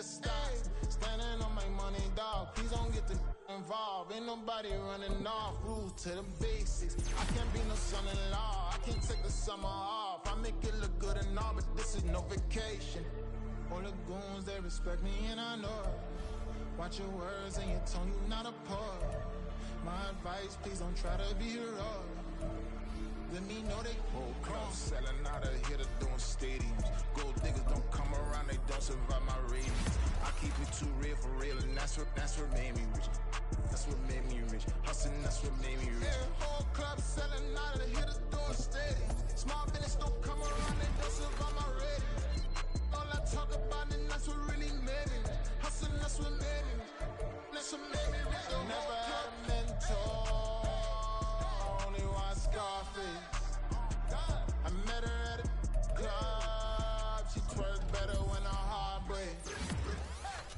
never stop. Standing on my money, dog. Please don't get the involved. Ain't nobody running off. Rules to the basics. I can't be no son-in-law. I can't take the summer off. I make it look good and all, but this is no vacation. All the goons, they respect me and I know it. Watch your words and your tone, you not a poet. My advice, please don't try to be heroic. Let me know they whole club selling out of here to doing stadiums. Gold diggers don't come around, they don't survive my ratings. I keep it too real for real, and that's what made me rich. That's what made me rich. Hustling, that's what made me rich. Yeah, whole club selling out of here to doing stadiums. Small business don't come around, they don't survive my ratings. All I talk about, and that's what really made me rich. Hustling, that's what made me rich. That's what made me rich. Never had a mentor. Scarface. I met her at a club. She twerks better when her heart breaks.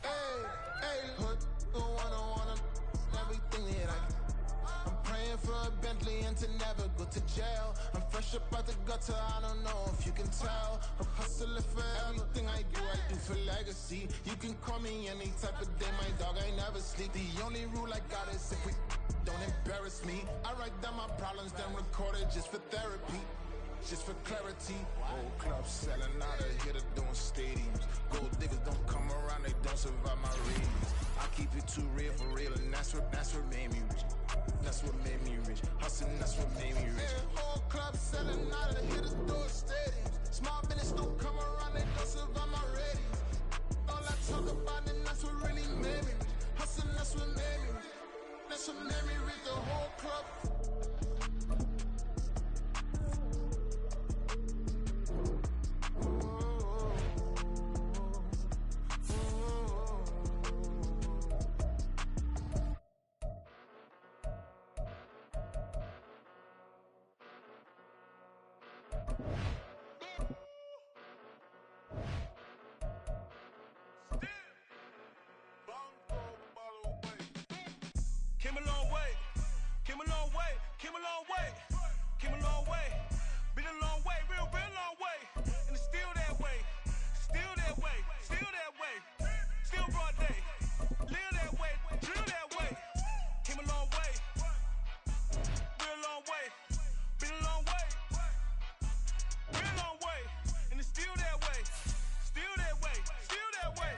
Hey, hood, the wanna everything that I get. I'm praying for a Bentley and to never go to jail. I'm fresh up out the gutter, I don't know if you can tell. I'm hustling for everything I do for legacy. You can call me any type of day, my dog, I never sleep. The only rule I got is if we don't embarrass me. I write down my problems, then record it just for therapy, just for clarity. Whole club selling out of here to doing stadiums. Gold diggers don't come around, they don't survive my ratings. I keep it too real for real, and that's what made me rich. That's what made me rich. Hustling, that's what made me rich. Yeah, whole club selling out of here to doing stadiums. Small business don't come around, they don't survive my ratings. All I talk about, and that's what really made me rich. Hustling, that's what made me rich. That's what made me read the whole club. Came a long way, came a long way, came a long way, came a long way. Been a long way, real long way. And it's still that way, still that way, still that way. Still broad day, live that way, drill that way. Came a long way, real long way. Been a long way, real long way. And it's still that way, still that way, still that way,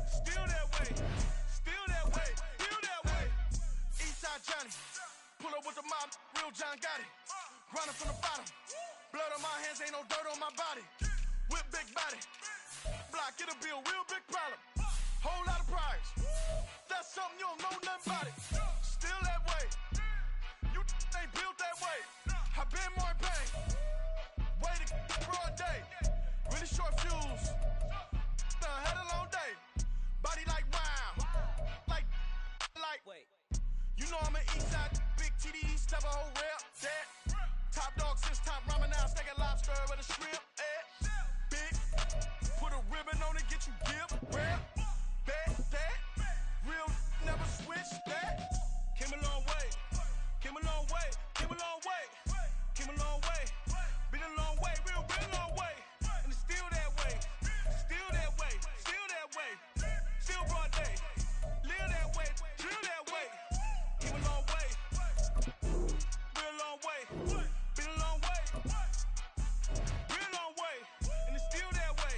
still that way, still that way, still that way. Eastside Johnny, pull up with the mob, real John got it. Grinding from the bottom, blood on my hands, ain't no dirt on my body. Whip big body, block, it'll be a real big problem. Whole lot of prize, that's something you don't know nothing about it. Still that way, you ain't built that way. I been more in pain, way to broad day. Really short fuse, had a long day. Body like wow, like. Wait. You know I'm an Eastside, big TDE, step a whole rep, that. Top dog since top ramen now, steak and lobster with a shrimp, big, put a ribbon on it, get you give, rap, that, real, never switch, that. Came a long way, came a long way, came a long way, came a long way, been a long way, real long way, and it's still that way, still that way, still that way, still broad day, live that way, drill that way. Came a long way, real long way, been a long way, real long way, and it's still that way,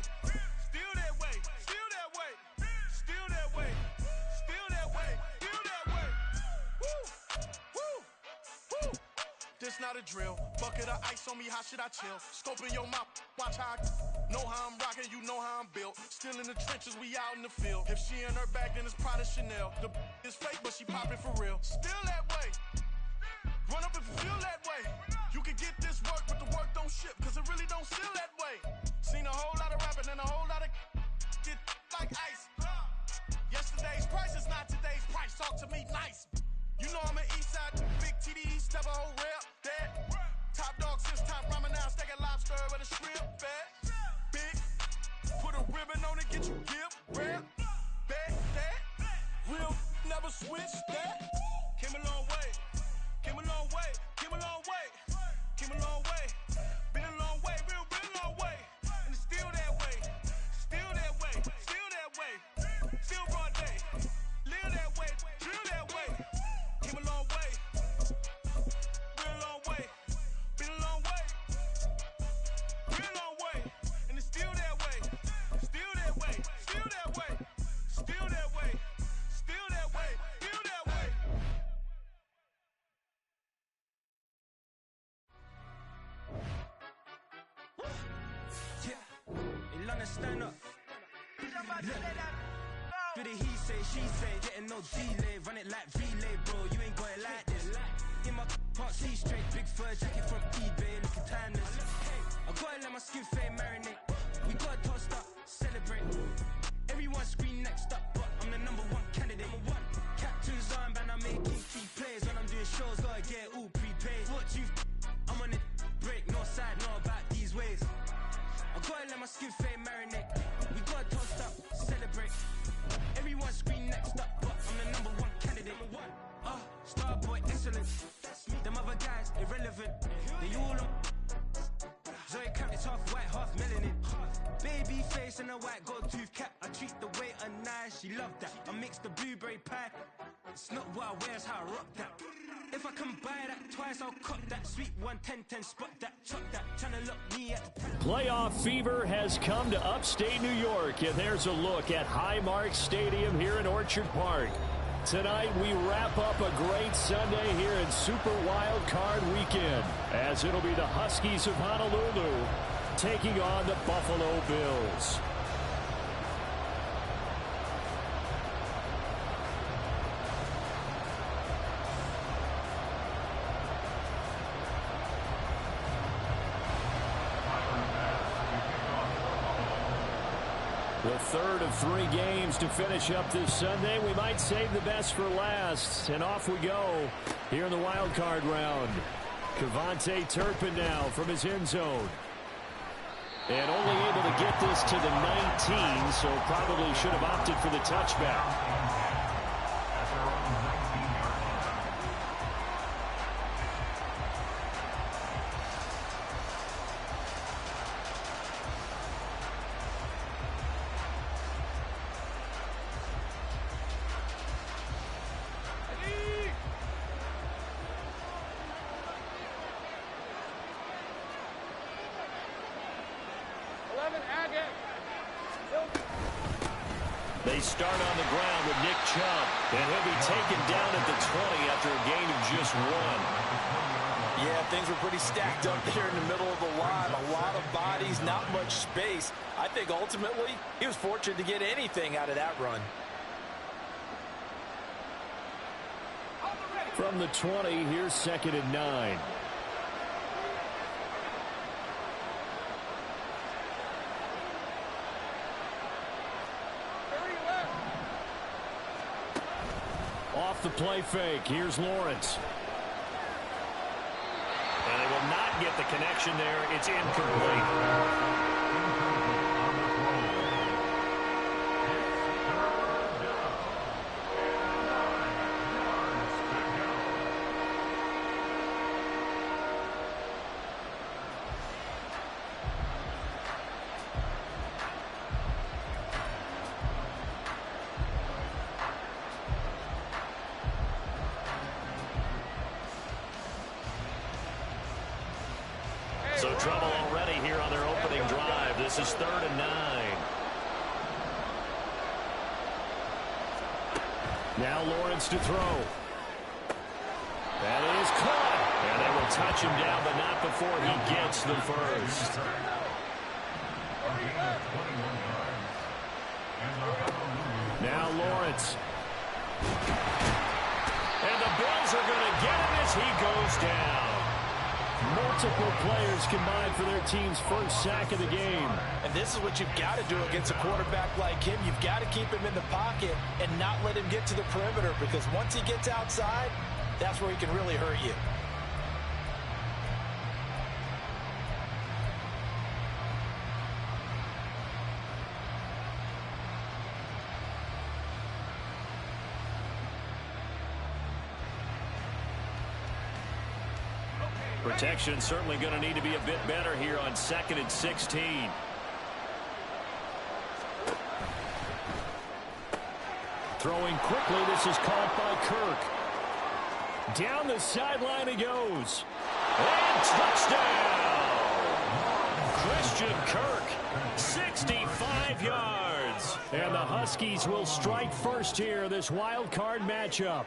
still that way, still that way, still that way, still that way, still that way. Woo, woo, woo. This not a drill, bucket of ice on me, how should I chill? Scoping your mouth, watch how I know how I'm rocking, you know how I'm built. Still in the trenches, we out in the field. If she in her bag, then it's Prada Chanel. The is fake, but she popping for real. Still that way. Run up if you feel that way. You can get this work, but the work don't ship, cause it really don't feel that way. Seen a whole lot of rapping and a whole lot of get like ice. Yesterday's price is not today's price. Talk to me nice. You know I'm an Eastside, big TDE, step a whole rep, that. Top dog since top ramen now, steak and lobster with a shrimp, fat. Big, put a ribbon on it, get you give, rap, that. Real, never switch, that. Came a long way, came a long way, came a long way, came a long way, been a long tryna stand up. Look, he say, she say, getting no delay, run it like relay, bro. You ain't got it like this. In my can't see straight, big fur jacket from eBay, looking timeless. I gotta let my skin fade marinate. We gotta toast up, celebrate. Everyone scream next up, but I'm the #1 candidate. Captain's armband, I'm making key plays. When I'm doing shows, gotta get all prepaid. What you I'm on it, break, no side, no about these ways. I gotta let my skin fade marinate. We gotta toast up, celebrate. Everyone scream next up, but I'm the #1 candidate. Star boy, excellent. Them other guys, irrelevant. They all on Zoe Camp, it's half white, half melanin. Baby face and a white gold tooth cap. I treat the waiter nice, she loved that. I mix the blueberry pie. It's not what I wear, it's how I rock that. If I can buy that twice, I'll cop that. Sweet 110, spot that, chop that. Tryna look me at the Playoff fever has come to upstate New York, and there's a look at Highmark Stadium here in Orchard Park. Tonight, we wrap up a great Sunday here in Super Wild Card Weekend, as it'll be the Huskies of Honolulu taking on the Buffalo Bills. The third of 3 games to finish up this Sunday. We might save the best for last. And off we go here in the wild card round. Cavante Turpin now from his end zone. And only able to get this to the 19, so probably should have opted for the touchback. They start on the ground with Nick Chubb, and he'll be taken down at the 20 after a gain of just 1. Yeah, things were pretty stacked up there in the middle of the line. A lot of bodies, not much space. I think ultimately he was fortunate to get anything out of that run. From the 20, here's 2nd and 9. Off the play fake, here's Lawrence. And they will not get the connection there. It's incomplete. So trouble already here on their opening drive. This is 3rd and 9. Now Lawrence to throw. That is caught. And they will touch him down, but not before he gets the first. Now Lawrence. And the Bills are going to get him as he goes down. Multiple players combined for their team's first sack of the game. And this is what you've got to do against a quarterback like him. You've got to keep him in the pocket and not let him get to the perimeter, because once he gets outside, that's where he can really hurt you. Protection certainly going to need to be a bit better here on 2nd and 16. Throwing quickly, this is caught by Kirk. Down the sideline he goes. And touchdown! Christian Kirk, 65 yards. And the Huskies will strike first here, this wild card matchup.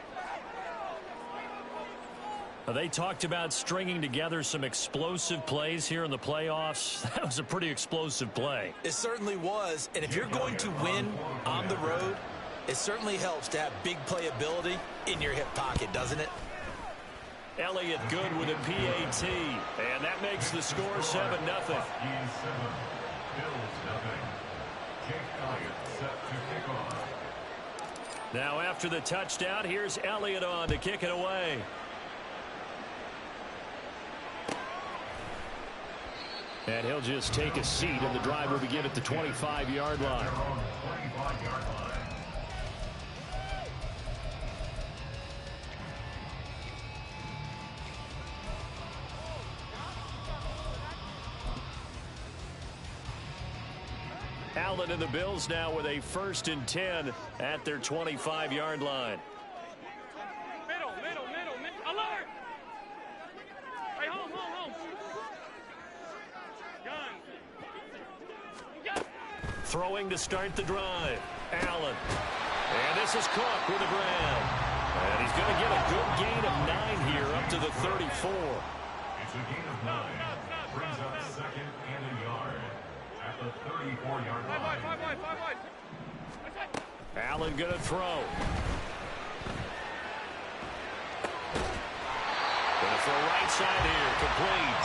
They talked about stringing together some explosive plays here in the playoffs. That was a pretty explosive play. It certainly was. And if you're going to win on the road, it certainly helps to have big playability in your hip pocket, doesn't it? Elliott good with a PAT. And that makes the score 7-0. Now after the touchdown, here's Elliott on to kick it away. And he'll just take a seat, and the drive will begin at the 25-yard line. Allen and the Bills now with a 1st and 10 at their 25-yard line. Middle. Alert! Hey, home. Gun. Throwing to start the drive. Allen. And this is Cook with a grab. And he's going to get a good gain of 9 here up to the 34. It's a gain of 9. Brings up 2nd and a yard at the 34-yard line. 5 wide. Allen going to throw. Going to throw right side here. Complete.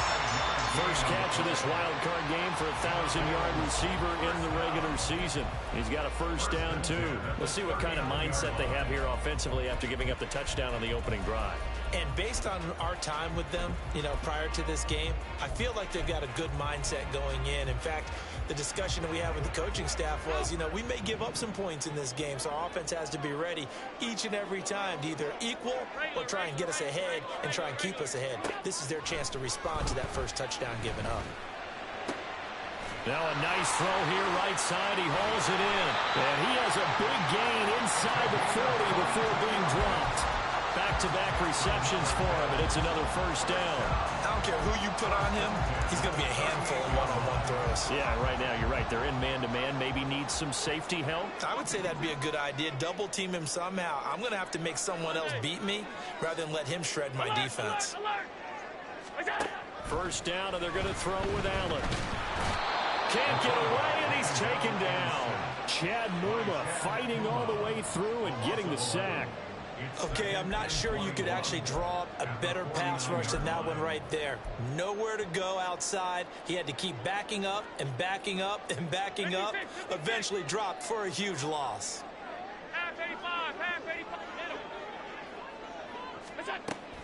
First catch of this wild card game for a 1,000-yard receiver in the regular season. He's got a first down, too. We'll see what kind of mindset they have here offensively after giving up the touchdown on the opening drive. And based on our time with them, prior to this game, I feel like they've got a good mindset going in. In fact, the discussion that we had with the coaching staff was, we may give up some points in this game, so our offense has to be ready each and every time to either equal or try and get us ahead and try and keep us ahead. This is their chance to respond to that first touchdown given up. Now a nice throw here right side. He hauls it in. And he has a big gain inside the 40 before being dropped. Back-to-back receptions for him, and it's another first down. I don't care who you put on him, he's going to be a handful in one-on-one throws. Yeah, right now, you're right. They're in man-to-man. Maybe needs some safety help. I would say that'd be a good idea. Double team him somehow. I'm going to have to make someone else beat me rather than let him shred my defense. First down, and they're going to throw with Allen. Can't get away, and he's taken down. Chad Muma fighting all the way through and getting the sack. Okay, I'm not sure you could actually draw up a better pass rush than that one right there. Nowhere to go outside. He had to keep backing up and backing up and backing up. Eventually dropped for a huge loss. Half 85,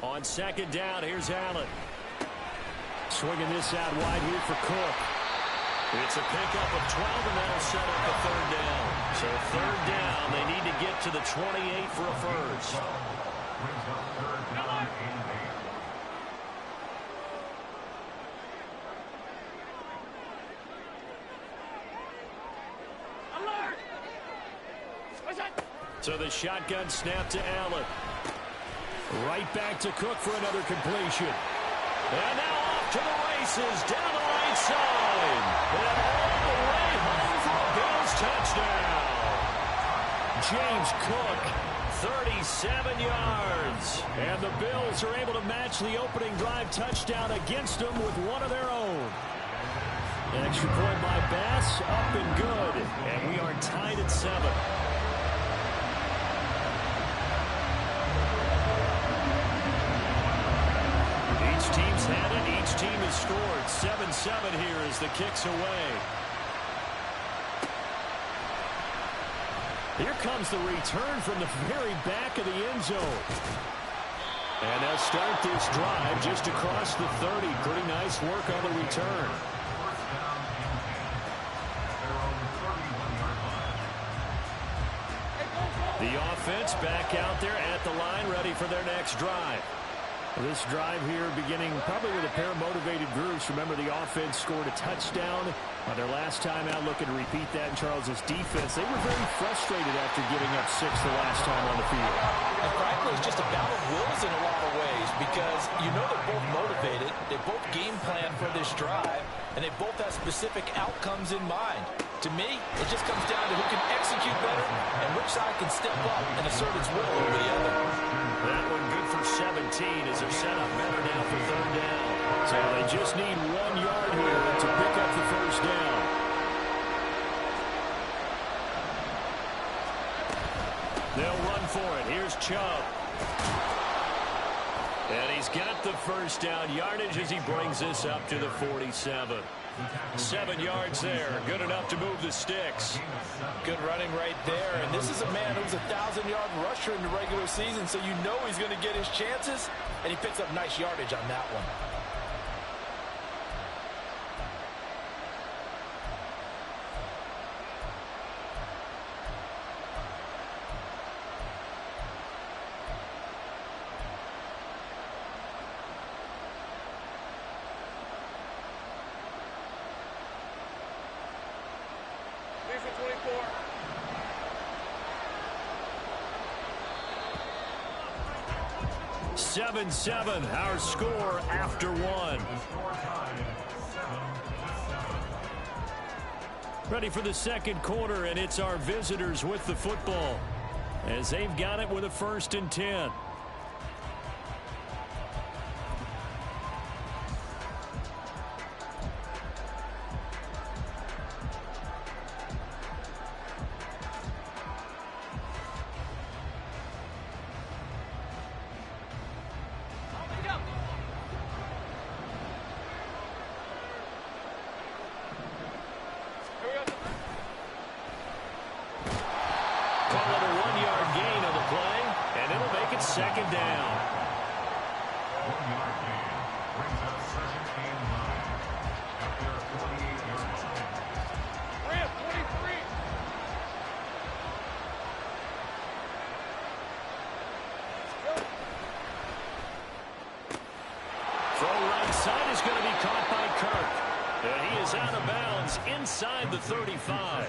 On second down, here's Allen. Swinging this out wide here for Cook. It's a pickup of 12, and that'll set up a third down. So third down, they need to get to the 28 for a first. So the shotgun snap to Allen. Right back to Cook for another completion. And now off to the races, down the right side. And all the way home for a Bills touchdown. James Cook, 37 yards. And the Bills are able to match the opening drive touchdown against them with one of their own. An extra point by Bass, up and good. And we are tied at 7. Each team's had it. Each team has scored. 7-7 here as the kick's away. Here comes the return from the very back of the end zone. And they'll start this drive just across the 30. Pretty nice work on the return. The offense back out there at the line, ready for their next drive. This drive here beginning probably with a pair of motivated groups. Remember, the offense scored a touchdown on their last time out. Looking to repeat that in Charles's defense. They were very frustrated after giving up 6 the last time on the field. And frankly, it's just a battle of wills in a lot of ways because they're both motivated. They both game plan for this drive, and they both have specific outcomes in mind. To me, it just comes down to who can execute better and which side can step up and assert its will over the other. That one good for for 17 as they're set up better now for third down. So they just need 1 yard here to pick up the first down. They'll run for it. Here's Chubb. And he's got the first down yardage as he brings this up to the 47. 7 yards there. Good enough to move the sticks. Good running right there. And this is a man who's a 1,000-yard rusher in the regular season, so you know he's going to get his chances. And he picks up nice yardage on that one. Here's the 24. 7-7, our score after 1. Ready for the second quarter, and it's our visitors with the football as they've got it with a 1st and 10. Second down. 1 yard gain brings up 2nd and 9 at their 48-yard line. Ramp 23. Throw right side is going to be caught by Kirk. And he is out of bounds inside the 35.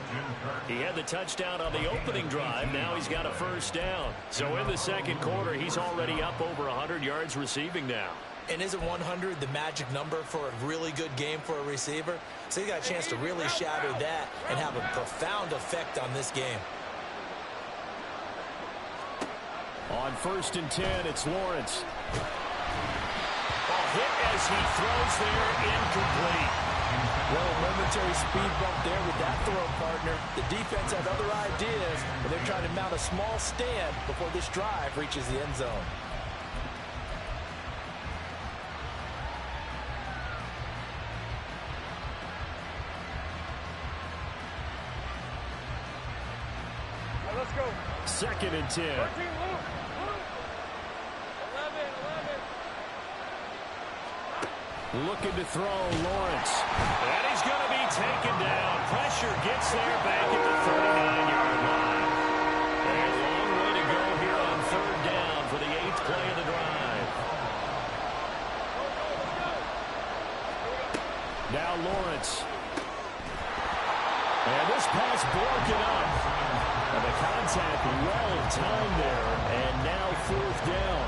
He had the touchdown on the opening drive. Now he's got a first down. So in the second quarter, he's already up over 100 yards receiving now. And isn't 100 the magic number for a really good game for a receiver? So he got a chance to really shatter that and have a profound effect on this game. On 1st and 10, it's Lawrence. Ball hit as he throws there, incomplete. Well, a momentary speed bump there with that throw, partner. The defense has other ideas, but they're trying to mount a small stand before this drive reaches the end zone. Let's go. 2nd and 10. 13, Luke. 11. Looking to throw, Lawrence. And he's going to be taken down. Pressure gets there back at the 39-yard line. A long way to go here on 3rd down for the 8th play of the drive. Now Lawrence. And this pass broken up. And the contact well timed there. And now 4th down.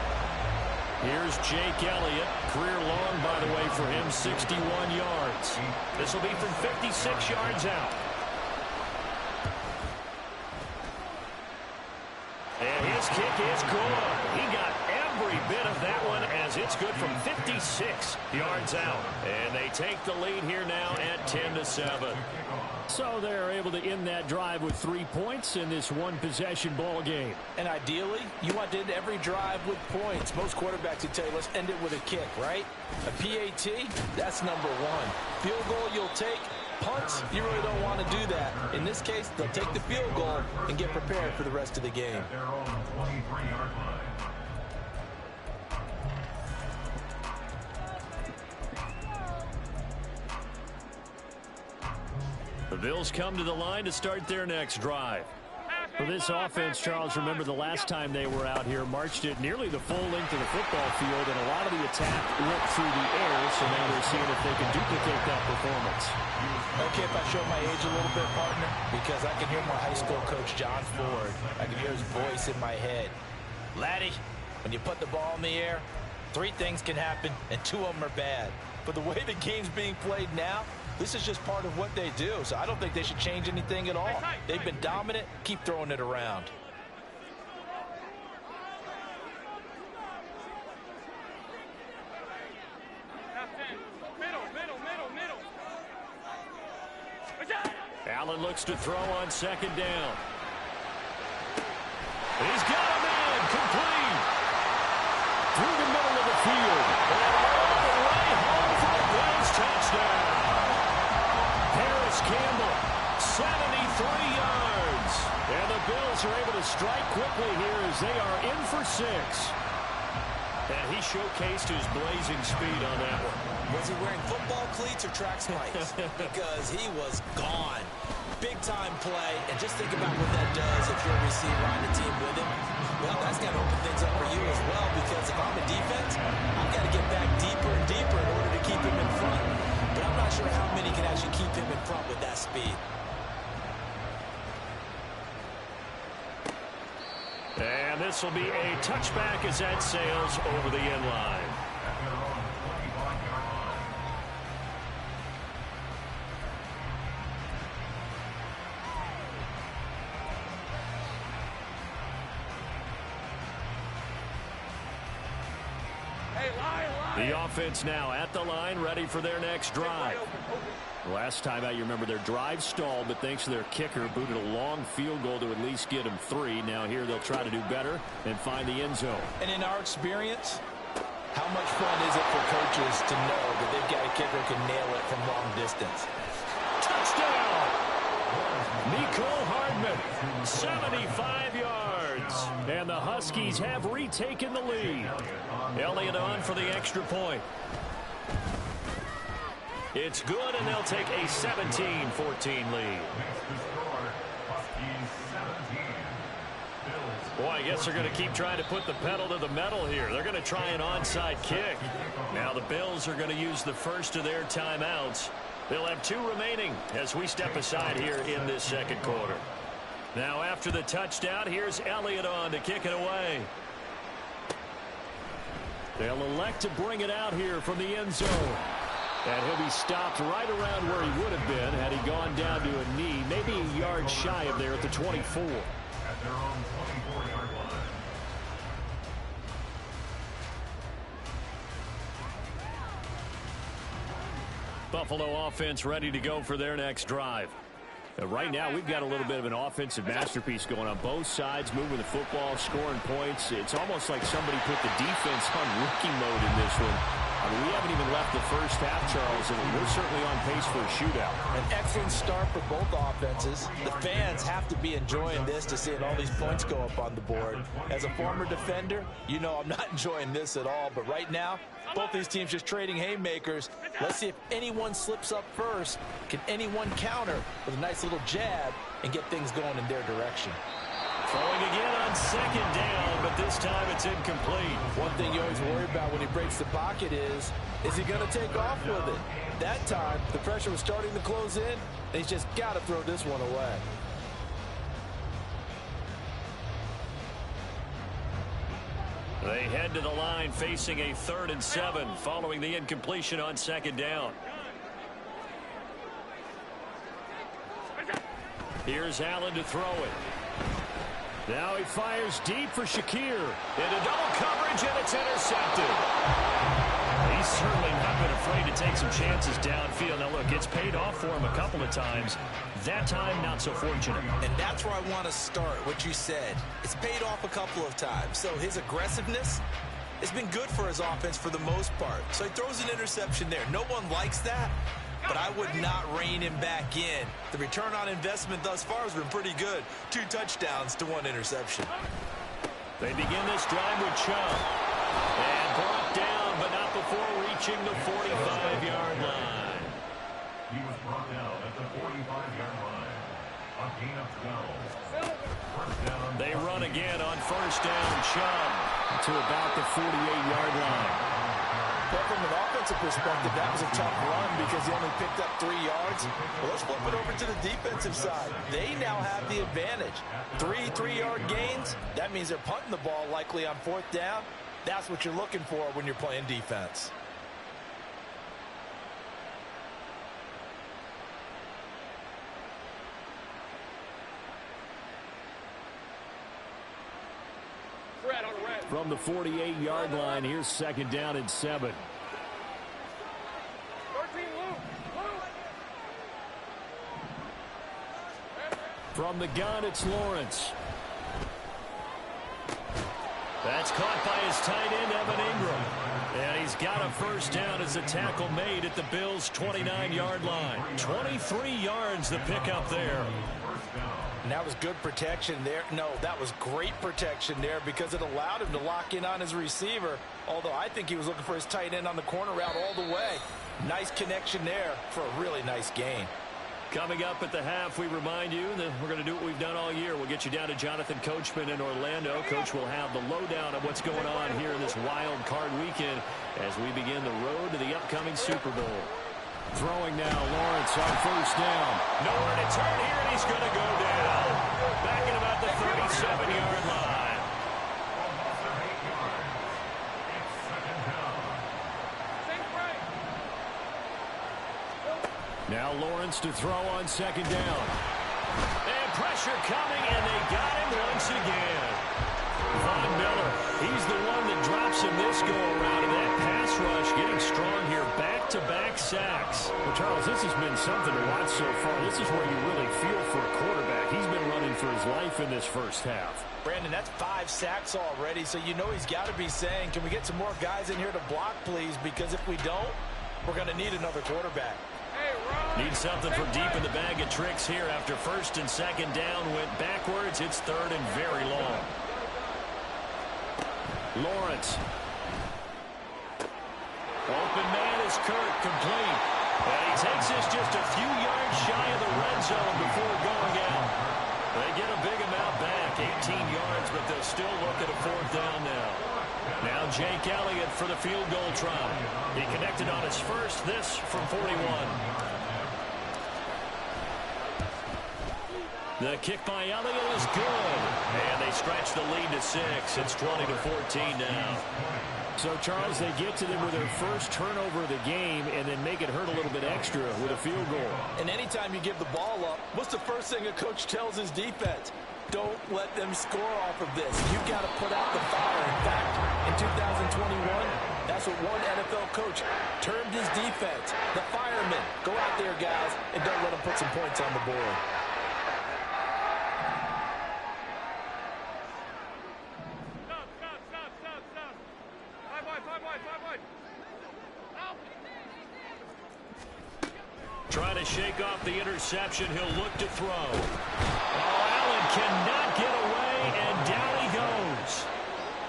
Here's Jake Elliott. Career long, by the way, for him, 61 yards. This will be from 56 yards out. And his kick is good. He got every bit of that one as it's good from 56 yards out. And they take the lead here now at 10-7. So they're able to end that drive with 3 points in this one-possession ball game. And ideally, you want to end every drive with points. Most quarterbacks would tell you, let's end it with a kick, right? A PAT, that's number 1. Field goal you'll take. Punts, you really don't want to do that. In this case, they'll take the field goal and get prepared for the rest of the game. At their own 23-yard line. The Bills come to the line to start their next drive. For this offense, Charles, remember the last time they were out here, marched it nearly the full length of the football field, and a lot of the attack went through the air, so now they're seeing if they can duplicate that performance. Okay, if I show my age a little bit, partner, because I can hear my high school coach, John Ford. I can hear his voice in my head. Laddie, when you put the ball in the air, 3 things can happen, and 2 of them are bad. But the way the game's being played now, this is just part of what they do, so I don't think they should change anything at all. They've been dominant. Keep throwing it around. Allen looks to throw on second down. He's got him in, complete. Through the middle of the field. And all the way home for the Bills touchdown. Harris Campbell, 73 yards. And the Bills are able to strike quickly here as they are in for 6. And he showcased his blazing speed on that one. Was he wearing football cleats or track spikes? Because he was gone. Big-time play, and just think about what that does if you're a receiver on the team with him. Well, that's got to open things up for you as well, because if I'm a defense, I've got to get back deeper and deeper in order to keep him in front. But I'm not sure how many can actually keep him in front with that speed. And this will be a touchback as that sails over the end line. The offense now at the line, ready for their next drive. Last time out, you remember their drive stalled, but thanks to their kicker, booted a long field goal to at least get them 3. Now here they'll try to do better and find the end zone. And in our experience, how much fun is it for coaches to know that they've got a kicker who can nail it from long distance? Touchdown! Nicole Hardman, 75 yards. And the Huskies have retaken the lead. Elliott on for the extra point. It's good, and they'll take a 17-14 lead. Boy, I guess they're going to keep trying to put the pedal to the metal here. They're going to try an onside kick. Now the Bills are going to use the first of their timeouts. They'll have 2 remaining as we step aside here in this second quarter. Now after the touchdown, here's Elliott on to kick it away. They'll elect to bring it out here from the end zone. And he'll be stopped right around where he would have been had he gone down to a knee, maybe a yard shy of there at the 24. At their own 24-yard line. Buffalo offense ready to go for their next drive. Right now, we've got a little bit of an offensive masterpiece going on both sides, moving the football, scoring points. It's almost like somebody put the defense on rookie mode in this one. I mean, we haven't even left the first half, Charles, and we're certainly on pace for a shootout. An excellent start for both offenses. The fans have to be enjoying this to seeing all these points go up on the board. As a former defender, you know I'm not enjoying this at all. But right now, both these teams just trading haymakers. Let's see if anyone slips up first. Can anyone counter with a nice little jab and get things going in their direction? Throwing again on second down, but this time it's incomplete. One thing you always worry about when he breaks the pocket is he going to take off with it? That time, the pressure was starting to close in, and he's just got to throw this one away. They head to the line facing a 3rd and 7 following the incompletion on second down. Here's Allen to throw it. Now he fires deep for Shakir. Into double coverage, and it's intercepted. He's certainly not been afraid to take some chances downfield. Now, look, it's paid off for him a couple of times. That time, not so fortunate. And that's where I want to start, what you said. It's paid off a couple of times. So his aggressiveness has been good for his offense for the most part. So he throws an interception there. No one likes that. But I would not rein him back in. The return on investment thus far has been pretty good. 2 touchdowns to 1 interception. They begin this drive with Chubb. And brought down, but not before reaching the 45-yard line. He was brought down at the 45-yard line. A gain of 12. First down. They run again on first down. Chubb to about the 48-yard line. But from an offensive perspective, that was a tough run because he only picked up 3 yards. Well, let's flip it over to the defensive side. They now have the advantage. 3 3-yard gains. That means they're punting the ball likely on 4th down. That's what you're looking for when you're playing defense. From the 48-yard line, here's 2nd down and 7. From the gun, it's Lawrence. That's caught by his tight end, Evan Ingram. And he's got a first down as a tackle made at the Bills' 29-yard line. 23 yards the pickup there. And that was good protection there. No, that was great protection there because it allowed him to lock in on his receiver. Although I think he was looking for his tight end on the corner route all the way. Nice connection there for a really nice gain. Coming up at the half, we remind you that we're going to do what we've done all year. We'll get you down to Jonathan Coachman in Orlando. Coach will have the lowdown of what's going on here in this wild card weekend as we begin the road to the upcoming Super Bowl. Throwing now, Lawrence on first down. Nowhere to turn here, and he's going to go down. Back at about the 37-yard line. Now Lawrence to throw on second down. And pressure coming, and they got him once again. Von Miller, he's the one that drops him this go-around, and that pass rush getting strong here. Back-to-back sacks. Well, Charles, this has been something to watch so far. This is where you really feel for a quarterback. He's been running for his life in this first half. Brandon, that's 5 sacks already, so you know he's got to be saying, can we get some more guys in here to block, please? Because if we don't, we're going to need another quarterback. Need something for deep in the bag of tricks here after first and second down went backwards. It's third and very long. Lawrence. Open man is Kirk, complete. And he takes this just a few yards shy of the red zone before going out. They get a big amount back, 18 yards, but they'll still look at a fourth down now. Now Jake Elliott for the field goal try. He connected on his first, this from 41. The kick by Elliott is good. And they stretch the lead to 6. It's 20-14 now. So, Charles, they get to them with their first turnover of the game and then make it hurt a little bit extra with a field goal. And anytime you give the ball up, what's the first thing a coach tells his defense? Don't let them score off of this. You've got to put out the fire. In fact, in 2021, that's what one NFL coach termed his defense. The firemen. Go out there, guys, and don't let them put some points on the board. Trying to shake off the interception. He'll look to throw. Oh, Allen cannot get away, and down he goes.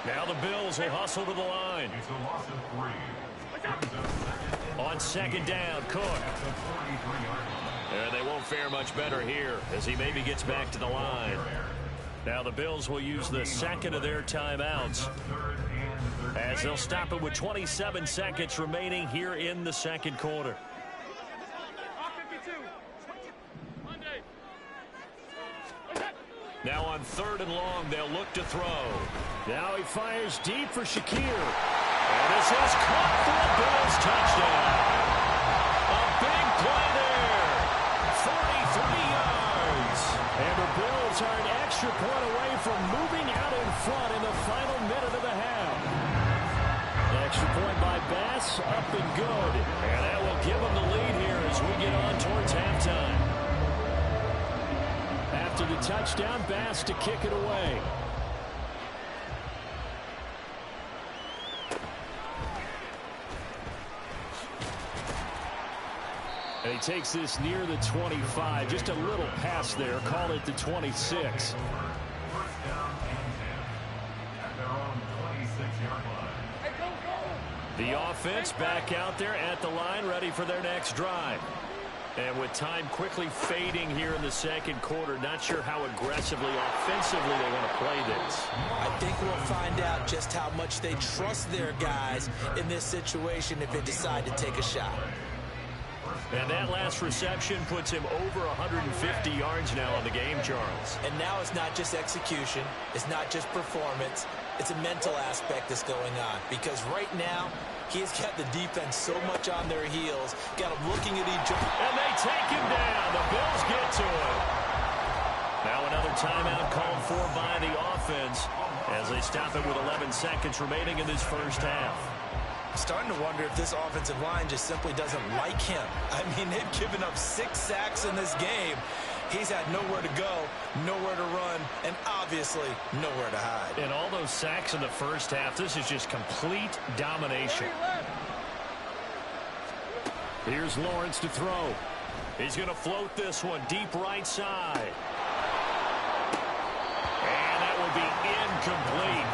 Now the Bills will hustle to the line. It's a loss of 3. On second down, Cook. And they won't fare much better here as he maybe gets back to the line. Now the Bills will use the second of their timeouts as they'll stop it with 27 seconds remaining here in the second quarter. Now on third and long, they'll look to throw. Now he fires deep for Shakir. And this is caught for a Bills touchdown. A big play there. 43 yards. And the Bills are an extra point away from moving out in front in the final minute of the half. Extra point by Bass, up and good. And that will give them the lead here as we get on towards halftime. After the touchdown, Bass to kick it away. And he takes this near the 25. Just a little pass there. Call it the 26. The offense back out there at the line, ready for their next drive. And with time quickly fading here in the second quarter, not sure how aggressively, offensively they want to play this. I think we'll find out just how much they trust their guys in this situation if they decide to take a shot. And that last reception puts him over 150 yards now on the game, Charles. And now it's not just execution. It's not just performance. It's a mental aspect that's going on. Because right now, he's got the defense so much on their heels. Got them looking at each other. And they take him down. The Bills get to him. Now another timeout called for by the offense as they stop it with 11 seconds remaining in this first half. Starting to wonder if this offensive line just simply doesn't like him. I mean, they've given up 6 sacks in this game. He's had nowhere to go, nowhere to run, and obviously nowhere to hide. And all those sacks in the first half, this is just complete domination. Here's Lawrence to throw. He's going to float this one deep right side. And that will be incomplete.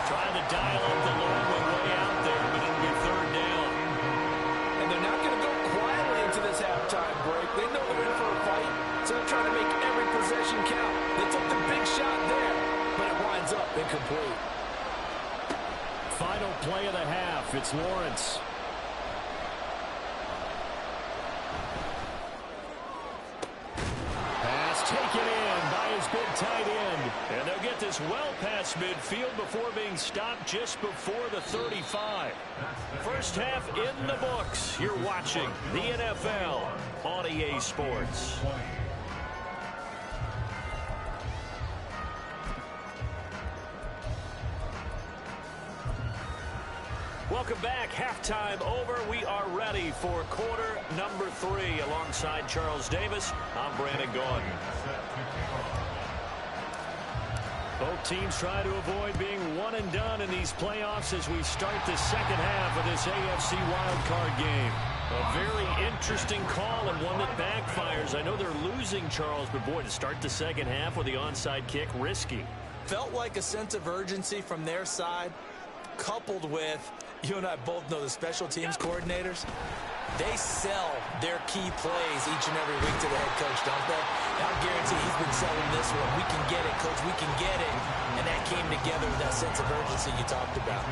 Trying to dial up the long way out there, but it'll be third down. And they're not going to go quietly into this halftime break. They know they're in for a fight, so they're trying to make every possession count. They took the big shot there, but it winds up incomplete. Final play of the half. It's Lawrence. Taken in by his big tight end. And they'll get this well past midfield before being stopped just before the 35. First half in the books. You're watching the NFL on EA Sports. Welcome back. Halftime over. We are ready for quarter number 3. Alongside Charles Davis, I'm Brandon Gaudin. Both teams try to avoid being one and done in these playoffs as we start the second half of this AFC wildcard game. A very interesting call and one that backfires. I know they're losing, Charles, but boy, to start the second half with the onside kick, risky. Felt like a sense of urgency from their side, coupled with, you and I both know the special teams coordinators, they sell their key plays each and every week to the head coach, don't they? And I guarantee he's been selling this one. We can get it, coach, we can get it. And that came together with that sense of urgency you talked about.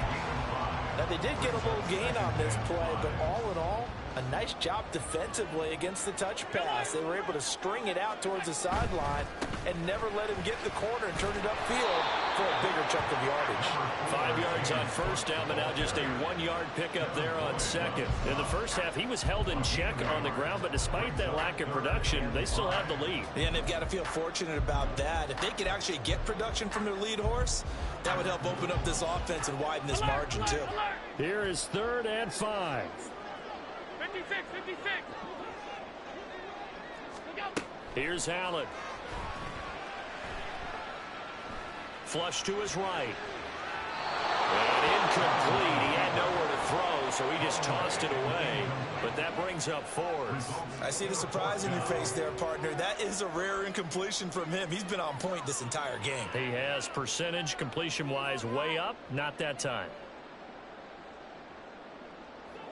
Now, they did get a little gain on this play, but all in all, a nice job defensively against the touch pass. They were able to string it out towards the sideline and never let him get in the corner and turn it upfield for a bigger chunk of yardage. 5 yards on first down, but now just a 1-yard pickup there on second. In the first half, he was held in check on the ground, but despite that lack of production, they still have the lead. Yeah, and they've got to feel fortunate about that. If they could actually get production from their lead horse, that would help open up this offense and widen this margin too. Here is 3rd and 5. 56. Here's Allen. Flush to his right. And incomplete. He had nowhere to throw, so he just tossed it away. But that brings up 4th. I see the surprise in your face there, partner. That is a rare incompletion from him. He's been on point this entire game. He has percentage completion-wise way up. Not that time.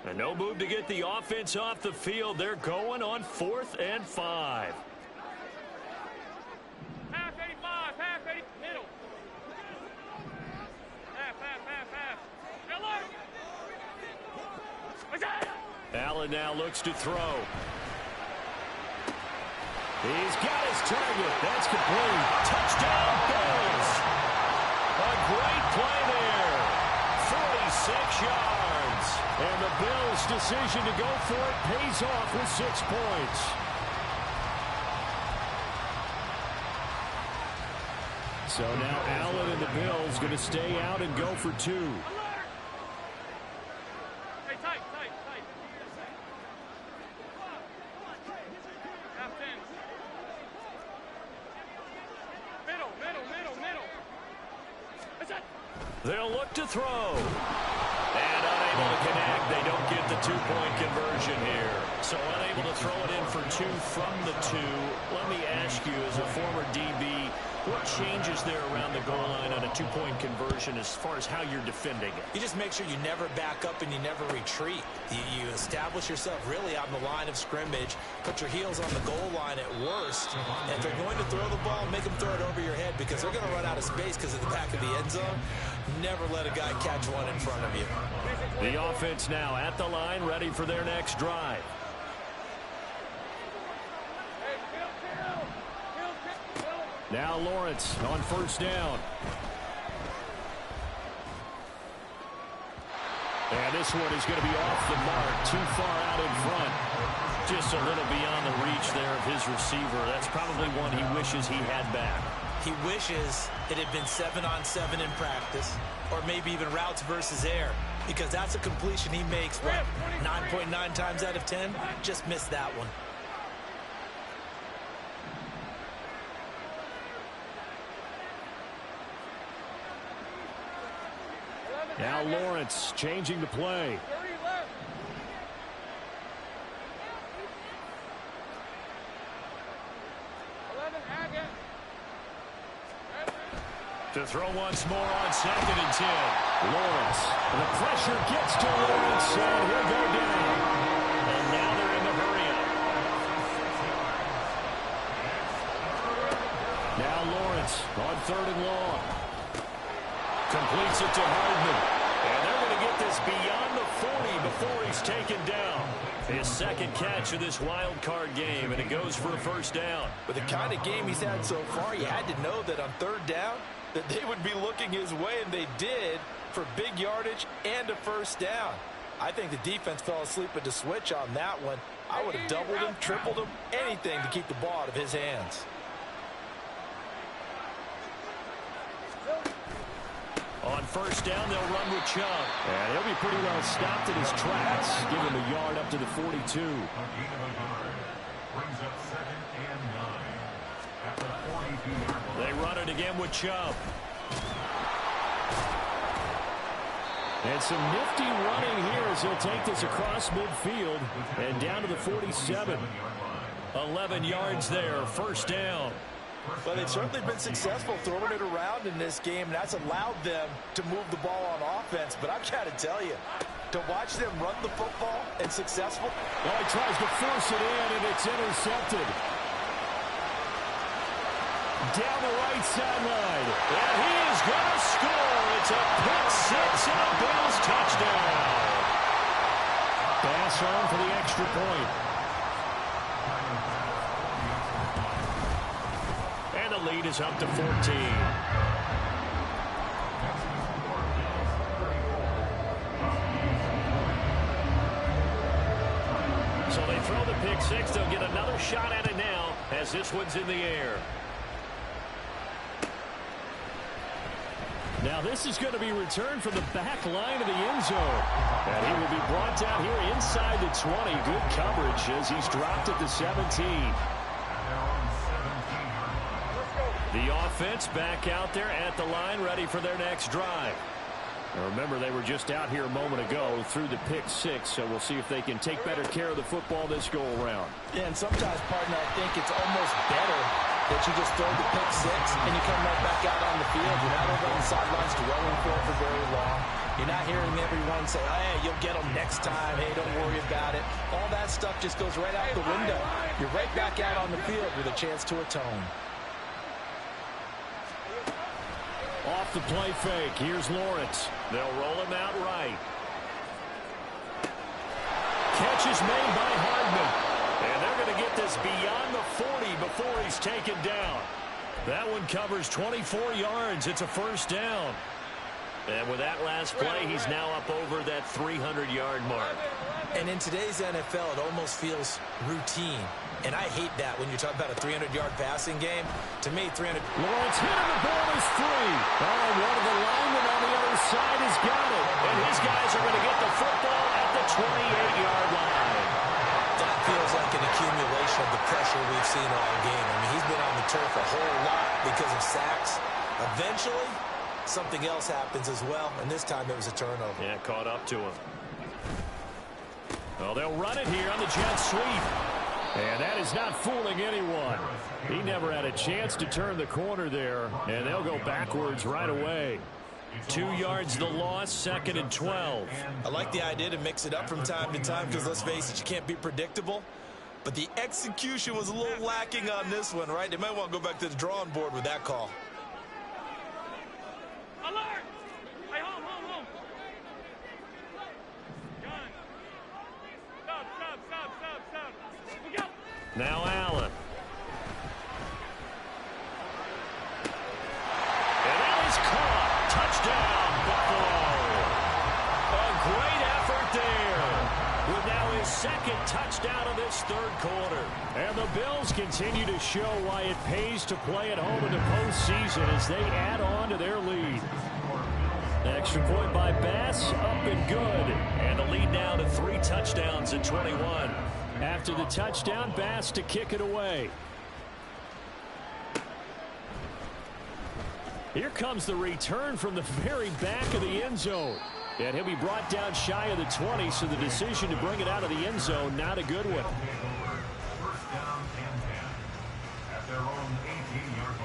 And no move to get the offense off the field. They're going on 4th and 5. Half 85, half 80, middle. Half. Allen now looks to throw. He's got his target. That's complete. Touchdown, Bills. A great play there. 46 yards. And the Bills' decision to go for it pays off with 6 points. So now Allen and the Bills going to stay out and go for 2. Hey, tight. Half 10. Middle. That's it. They'll look to throw. And unable to connect. They don't get the 2-point conversion here. So unable to throw it in for 2 from the 2. Let me ask you, as a former DB, what changes there around the goal line on a 2-point conversion as far as how you're defending it? You just make sure you never back up and you never retreat. You establish yourself really on the line of scrimmage, put your heels on the goal line at worst, and if they're going to throw the ball, make them throw it over your head because they're going to run out of space because of the back of the end zone. Never let a guy catch one in front of you. The offense now at the line, ready for their next drive. Now Lawrence on first down. And this one is going to be off the mark, too far out in front. Just a little beyond the reach there of his receiver. That's probably one he wishes he had back. He wishes it had been 7-on-7 in practice, or maybe even routes versus air, because that's a completion he makes, what, 9.9 times out of 10? Just missed that one. Now Lawrence changing the play. To throw once more on 2nd and 10. Lawrence. And the pressure gets to Lawrence, and he'll go down. And now they're in the hurry-up. Now Lawrence on 3rd and long. Completes it to Hardman. And they're going to get this beyond the 40 before he's taken down. His 2nd catch of this wild card game, and it goes for a 1st down. With the kind of game he's had so far, you had to know that on 3rd down, that they would be looking his way, and they did, for big yardage and a 1st down. I think the defense fell asleep at the switch on that one. I would have doubled him, tripled him, anything to keep the ball out of his hands. On 1st down, they'll run with Chubb. And he'll be pretty well stopped in his tracks. Give him a yard up to the 42. A gain of a yard brings up 2nd and 9 at the 42-yard line. They run it again with Chubb. And some nifty running here as he'll take this across midfield and down to the 47. 11 yards there, 1st down. Well, they've certainly been successful throwing it around in this game, and that's allowed them to move the ball on offense. But I've got to tell you, to watch them run the football and successful. Well, he tries to force it in, and it's intercepted. Down the right sideline. And he is going to score. It's a pick 6 and a Bills touchdown. Bass on for the extra point. And the lead is up to 14. So they throw the pick 6. They'll get another shot at it now as this one's in the air. Now this is going to be returned from the back line of the end zone. And he will be brought down here inside the 20. Good coverage as he's dropped at the 17. The offense back out there at the line, ready for their next drive. Now remember, they were just out here a moment ago through the pick 6, so we'll see if they can take better care of the football this go-around. Yeah, and sometimes, partner, I think it's almost better that you just throw the pick 6 and you come right back out on the field. You're not over on the sidelines dwelling for it for very long. You're not hearing everyone say, hey, you'll get them next time. Hey, don't worry about it. All that stuff just goes right out the window. You're right back out on the field with a chance to atone. Off the play fake. Here's Lawrence. They'll roll him out right. Catch is made by Hardman. And they're going to get this beyond the 40 before he's taken down. That one covers 24 yards. It's a 1st down. And with that last play, he's now up over that 300-yard mark. And in today's NFL, it almost feels routine. And I hate that when you're talking about a 300-yard passing game. To me, 300... Lawrence hit him. The ball is free. Oh, one of the linemen on the other side has got it. And his guys are going to get the football at the 28-yard line. That feels like an accumulation of the pressure we've seen all game. I mean, he's been on the turf a whole lot because of sacks. Eventually, something else happens as well, and this time it was a turnover. Yeah, caught up to him. Well, they'll run it here on the jet sweep. And that is not fooling anyone. He never had a chance to turn the corner there, and they'll go backwards right away. 2 yards the loss, 2nd and 12. I like the idea to mix it up from time to time because, let's face it, you can't be predictable. But the execution was a little lacking on this one, right? They might want to go back to the drawing board with that call. Alert! Hey, home. Gun. Stop. We go. Now Allen. And that is caught. Touchdown, Buffalo. A great effort there. With now his 2nd touchdown of this 3rd quarter. And the Bills continue to show why it pays to play at home in the postseason as they add on to their lead. Extra point by Bass, up and good. And the lead now to 3 touchdowns at 21. After the touchdown, Bass to kick it away. Here comes the return from the very back of the end zone. And he'll be brought down shy of the 20, so the decision to bring it out of the end zone, not a good one. First down and 10 at their own 18-yard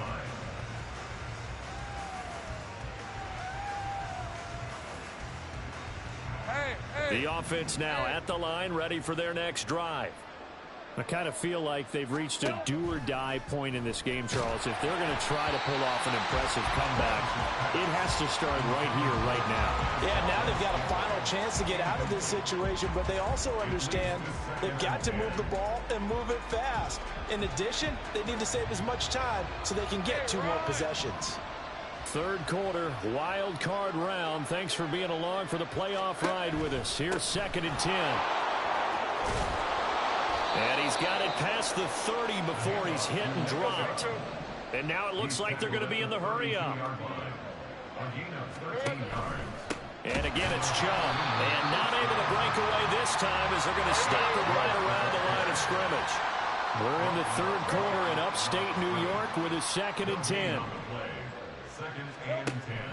line. The offense now at the line, ready for their next drive. I kind of feel like they've reached a do-or-die point in this game, Charles. If they're going to try to pull off an impressive comeback, it has to start right here, right now. Yeah, now they've got a final chance to get out of this situation, but they also understand they've got to move the ball and move it fast. In addition, they need to save as much time so they can get 2 more possessions. Third quarter, wild card round. Thanks for being along for the playoff ride with us. Here's 2nd and 10. And he's got it past the 30 before he's hit and dropped. And now it looks like they're going to be in the hurry-up. And again, it's Chubb. And not able to break away this time as they're going to stop him right around the line of scrimmage. We're in the third quarter in upstate New York with a 2nd and 10.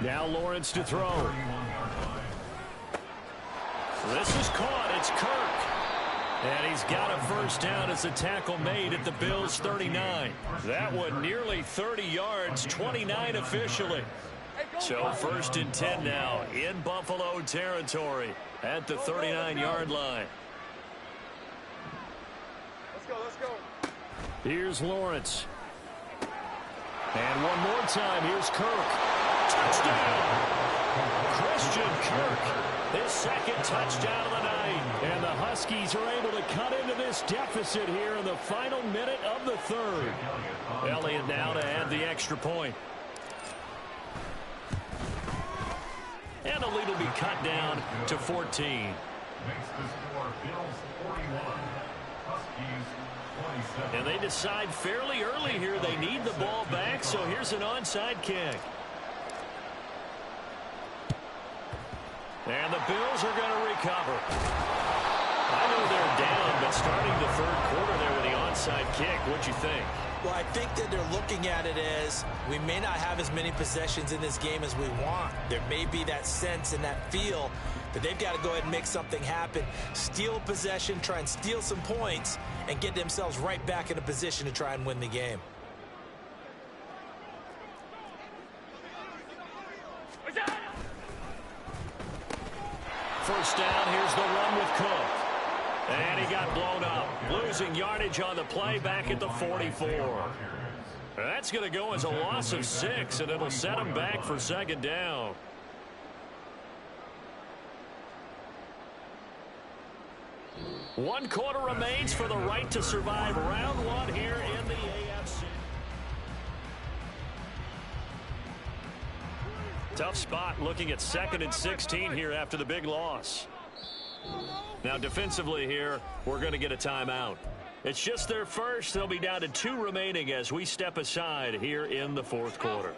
Now Lawrence to throw. This is caught. It's Kirk. And he's got a first down as a tackle made at the Bills' 39. That one nearly 30 yards, 29 officially. So 1st and 10 now in Buffalo territory at the 39-yard line. Let's go. Here's Lawrence. And one more time, here's Kirk. Touchdown! Christian Kirk, his 2nd touchdown of the night. And the Huskies are able to cut into this deficit here in the final minute of the 3rd. Elliott now to add the extra point. And the lead will be cut down to 14. Makes the score Bills 41, Huskies 27. And they decide fairly early here they need the ball back, so here's an onside kick. And the Bills are going to recover. I know they're down, but starting the 3rd quarter there with the onside kick, what'd you think? Well, I think that they're looking at it as we may not have as many possessions in this game as we want. There may be that sense and that feel that they've got to go ahead and make something happen, steal possession, try and steal some points, and get themselves right back in a position to try and win the game. First down, here's the run with Cook. And he got blown up, losing yardage on the play back at the 44. That's going to go as a loss of 6, and it'll set him back for 2nd down. One quarter remains for the right to survive round 1 here in the AFC. Tough spot looking at 2nd and 16 here after the big loss. Now defensively here, we're going to get a timeout. It's just their first. They'll be down to 2 remaining as we step aside here in the 4th quarter.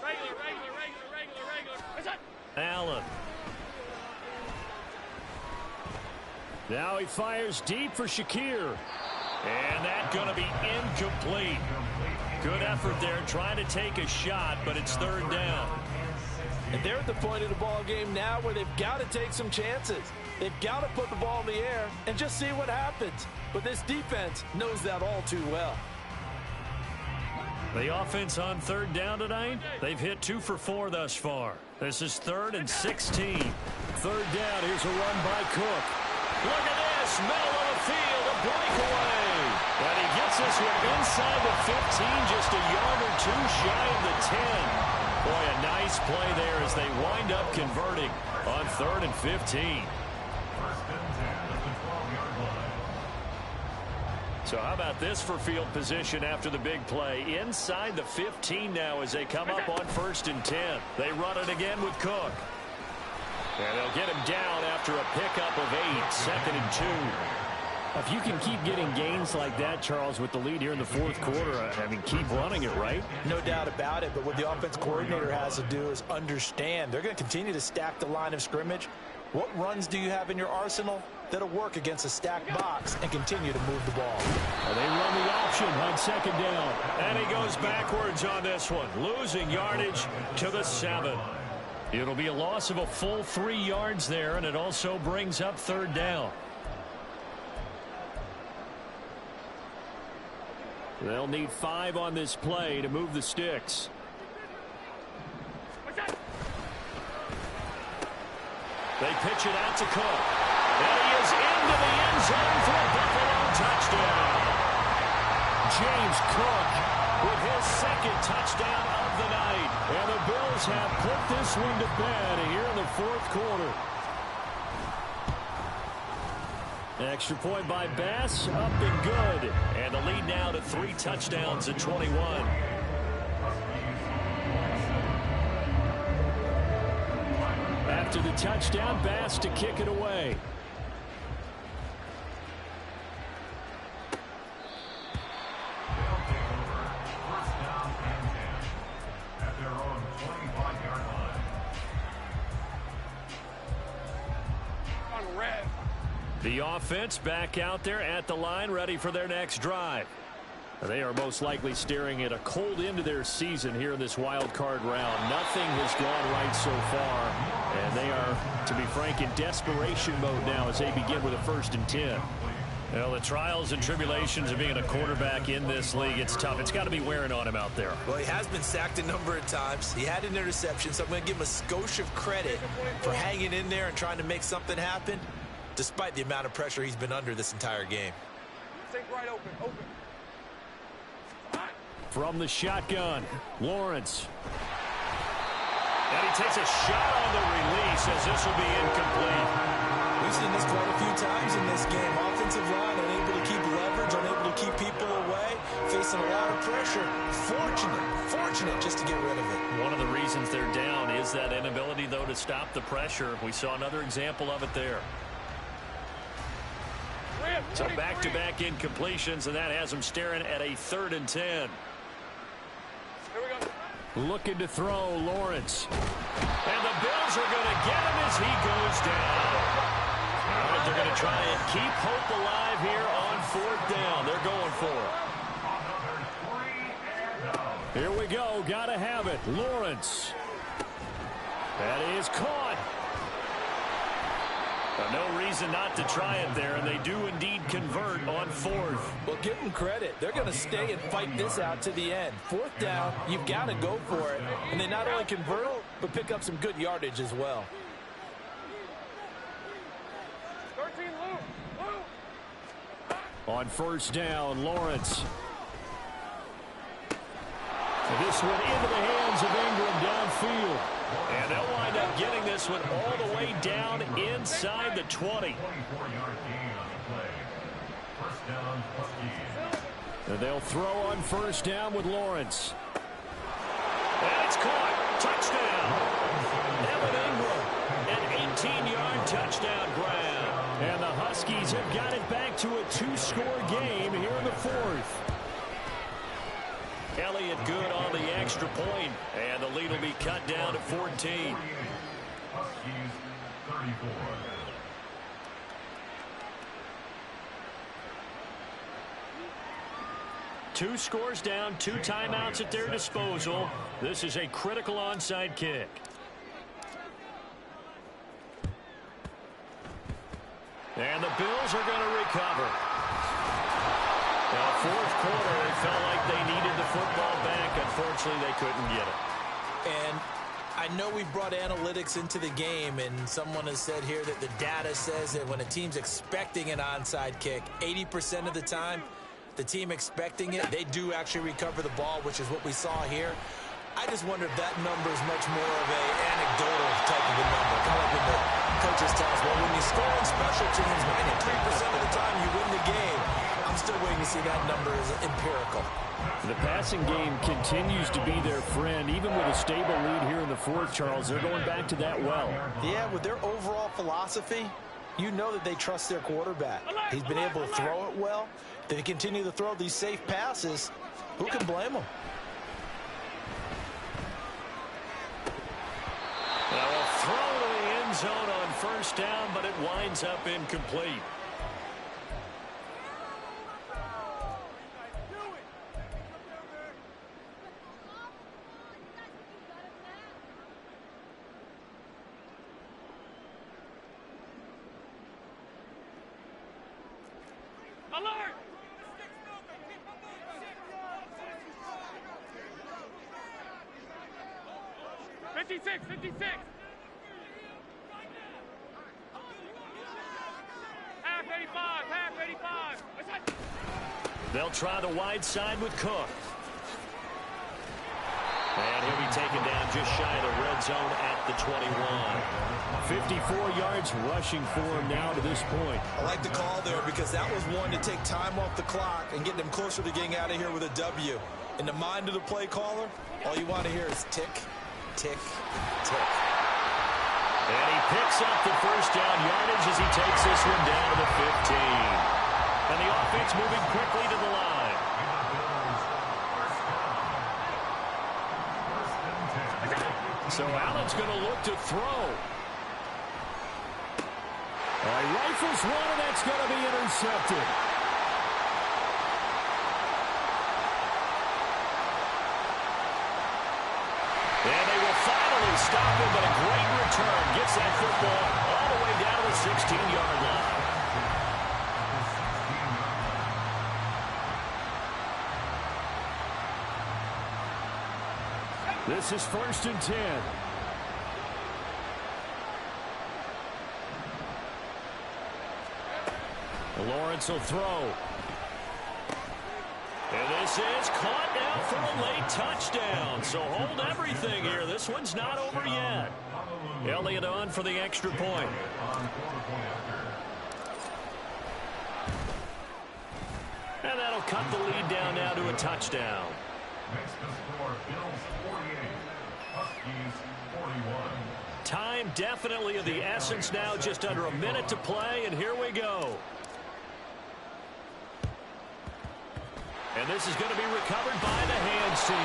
Regular. Allen. Now he fires deep for Shakir. And that's going to be incomplete. Good effort there trying to take a shot, but it's 3rd down. And they're at the point of the ball game now where they've got to take some chances. They've got to put the ball in the air and just see what happens. But this defense knows that all too well. The offense on 3rd down tonight, they've hit 2 for 4 thus far. This is 3rd and 16. 3rd down, here's a run by Cook. Look at this, middle of the field, a breakaway. And he gets this one inside the 15, just a yard or 2 shy of the 10. Boy, a nice play there as they wind up converting on 3rd and 15. First and 10 at the 12-yard line. So how about this for field position after the big play? Inside the 15 now as they come up on 1st and 10. They run it again with Cook. And they'll get him down after a pickup of 8, 2nd and 2. If you can keep getting gains like that, Charles, with the lead here in the 4th quarter, I mean, keep running it, right? No doubt about it, but what the offense coordinator has to do is understand. They're going to continue to stack the line of scrimmage, What runs do you have in your arsenal that'll work against a stacked box and continue to move the ball? Well, they run the option on second down. And he goes backwards on this one, losing yardage to the 7. It'll be a loss of a full 3 yards there, and it also brings up third down. They'll need 5 on this play to move the sticks. They pitch it out to Cook. And he is into the end zone for a Buffalo touchdown. James Cook with his second touchdown of the night. And the Bills have put this one to bed here in the 4th quarter. Extra point by Bass, up and good. And the lead now to 3 touchdowns at 21. After the touchdown, Bass to kick it away. First down and 10 at their own 25-yard line. On red. The offense back out there at the line, ready for their next drive. They are most likely staring at a cold end to their season here in this wild card round. Nothing has gone right so far, and they are, to be frank, in desperation mode now as they begin with a 1st and 10. Well, the trials and tribulations of being a quarterback in this league, it's tough. It's got to be wearing on him out there. Well, he has been sacked a number of times. He had an interception, so I'm going to give him a skosh of credit for hanging in there and trying to make something happen, despite the amount of pressure he's been under this entire game. Take right open. From the shotgun, Lawrence. And he takes a shot on the release as this will be incomplete. We've seen this quite a few times in this game. Offensive line unable to keep leverage, unable to keep people away, facing a lot of pressure. Fortunate just to get rid of it. One of the reasons they're down is that inability, though, to stop the pressure. We saw another example of it there. So back-to-back incompletions, and that has them staring at a 3rd and 10. Here we go. Looking to throw, Lawrence. And the Bills are going to get him as he goes down. All right, they're going to try and keep hope alive here on 4th down. They're going for it. Here we go. Got to have it. Lawrence. That is caught. No reason not to try it there, and they do indeed convert on 4th. Well, give them credit. They're going to stay and fight this out to the end. 4th down, you've got to go for it. And they not only convert, but pick up some good yardage as well. 13, Lou. On 1st down, Lawrence. This one into the hands of Ingram downfield. And they'll wind up getting this one all the way down inside the 20. 24-yard gain on the play. First down, Huskies. And they'll throw on 1st down with Lawrence. And it's caught. Touchdown. Evan Ingram, an 18-yard touchdown grab. And the Huskies have got it back to a 2-score game here in the 4th. Elliott good on the extra point, and the lead will be cut down to 14. Huskies 34. Two scores down, 2 timeouts at their disposal. This is a critical onside kick. And the Bills are going to recover. Now, 4th quarter, it felt like they needed the football back. Unfortunately, they couldn't get it. And I know we've brought analytics into the game, and someone has said here that the data says that when a team's expecting an onside kick, 80% of the time, the team expecting it, they do actually recover the ball, which is what we saw here. I just wonder if that number is much more of a anecdotal type of a number. Kind of like when the coaches tell us, well, when you score on special teams, 93% of the time you win the game. I'm still waiting to see that number as empirical. The passing game continues to be their friend. Even with a stable lead here in the 4th, Charles, they're going back to that well. Yeah, with their overall philosophy, you know that they trust their quarterback. He's been able to throw it well. They continue to throw these safe passes. Who can blame them? Now a throw to the end zone on first down, but it winds up incomplete. Alert! 56, 56. Half 85, half 85. They'll try the wide side with Cook. And he'll be taken down just shy of the red zone at the 21. 54 yards rushing for him now to this point. I like the call there because that was one to take time off the clock and get them closer to getting out of here with a W. In the mind of the play caller, all you want to hear is tick, tick, tick. And he picks up the first down yardage as he takes this one down to the 15. And the offense moving quickly to the line. So Allen's going to look to throw. Rifles one, and that's going to be intercepted. And they will finally stop him, but a great return. Gets that football all the way down to the 16-yard line. This is 1st and 10. Lawrence will throw. And this is caught now for a late touchdown. So hold everything here. This one's not over yet. Elliott on for the extra point. And that'll cut the lead down now to a touchdown. Makes the score Bills 48, Huskies 41. Time definitely of the essence now. Just under a minute to play, and here we go. And this is going to be recovered by the hands team.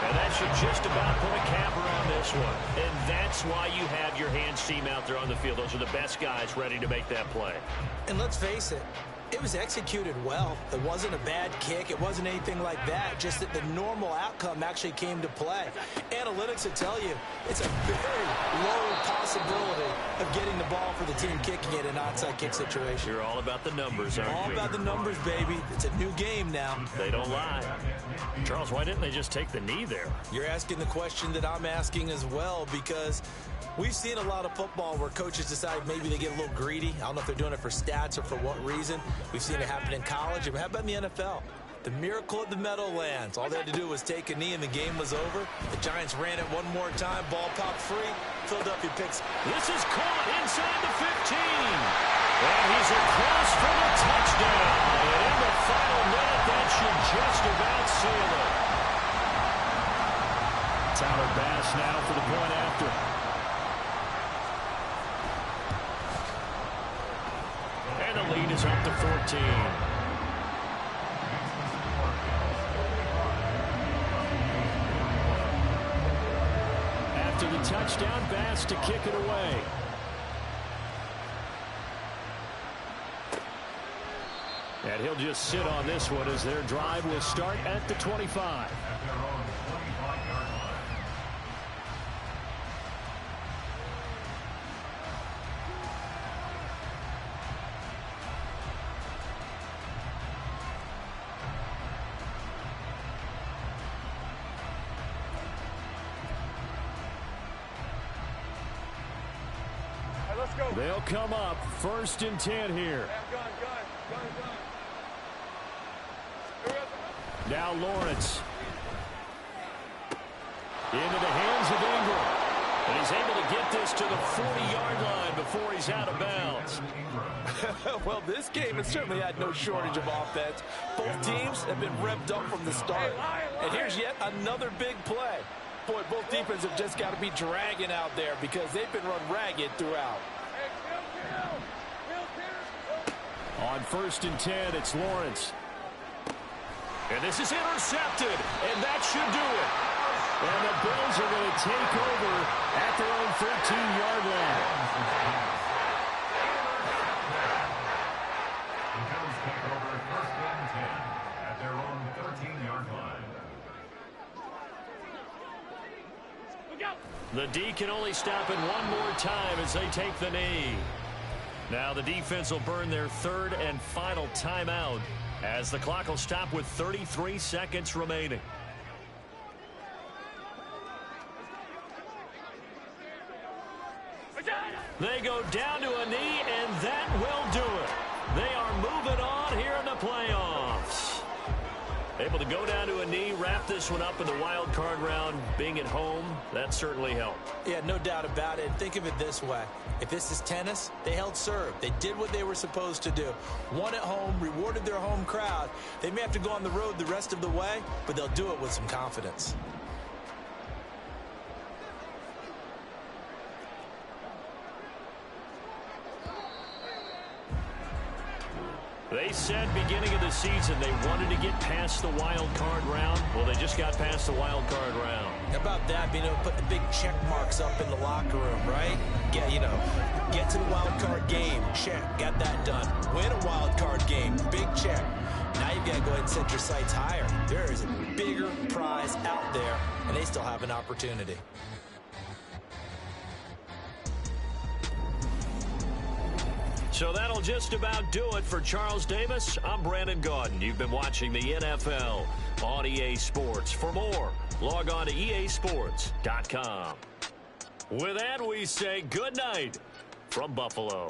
And that should just about put a capper on this one. And that's why you have your hands team out there on the field. Those are the best guys ready to make that play. And let's face it, it was executed well. It wasn't a bad kick. It wasn't anything like that. Just that the normal outcome actually came to play. Analytics will tell you it's a very low possibility of getting the ball for the team kicking it in an onside kick situation. You're all about the numbers, aren't you? All about the numbers, baby. It's a new game now. They don't lie. Charles, why didn't they just take the knee there? You're asking the question that I'm asking as well, because we've seen a lot of football where coaches decide maybe they get a little greedy. I don't know if they're doing it for stats or for what reason. We've seen it happen in college. How about in the NFL? The miracle at the Meadowlands. All they had to do was take a knee and the game was over. The Giants ran it one more time. Ball popped free. Philadelphia picks. This is caught inside the 15. And he's across for the touchdown. And in the final minute, that should just about seal it. Tyler Bass now for the point after. And the lead is up to 14. After the touchdown, Bass to kick it away. And he'll just sit on this one as their drive will start at the 25. At their own 25-yard line. They'll come up 1st and 10 here. Now Lawrence. Into the hands of Ingram. And he's able to get this to the 40-yard line before he's out of bounds. Well, this game has certainly had no shortage of offense. Both teams have been revved up from the start. And here's yet another big play. Boy, both defenses have just got to be dragging out there because they've been run ragged throughout. On 1st and 10, it's Lawrence. And this is intercepted, and that should do it. And the Bills are going to take over at their own 13-yard line. The Bills take over first and 10 at their own 13-yard line. The D can only stop it one more time as they take the knee. Now the defense will burn their third and final timeout as the clock will stop with 33 seconds remaining. They go down to a knee, and that will do it. They are moving on here in the playoffs. Able to go down to a knee, wrap this one up in the wild card round. Being at home, that certainly helped. Yeah, no doubt about it. Think of it this way. If this is tennis, they held serve. They did what they were supposed to do. Won at home, rewarded their home crowd. They may have to go on the road the rest of the way, but they'll do it with some confidence. They said beginning of the season they wanted to get past the wild card round. Well, they just got past the wild card round. How about that, being able to put the big check marks up in the locker room, right? Get to the wild card game, check, got that done. Win a wild card game, big check. Now you've got to go ahead and set your sights higher. There is a bigger prize out there, and they still have an opportunity. So that'll just about do it for Charles Davis. I'm Brandon Gaudin. You've been watching the NFL on EA Sports. For more, log on to easports.com. With that, we say good night from Buffalo.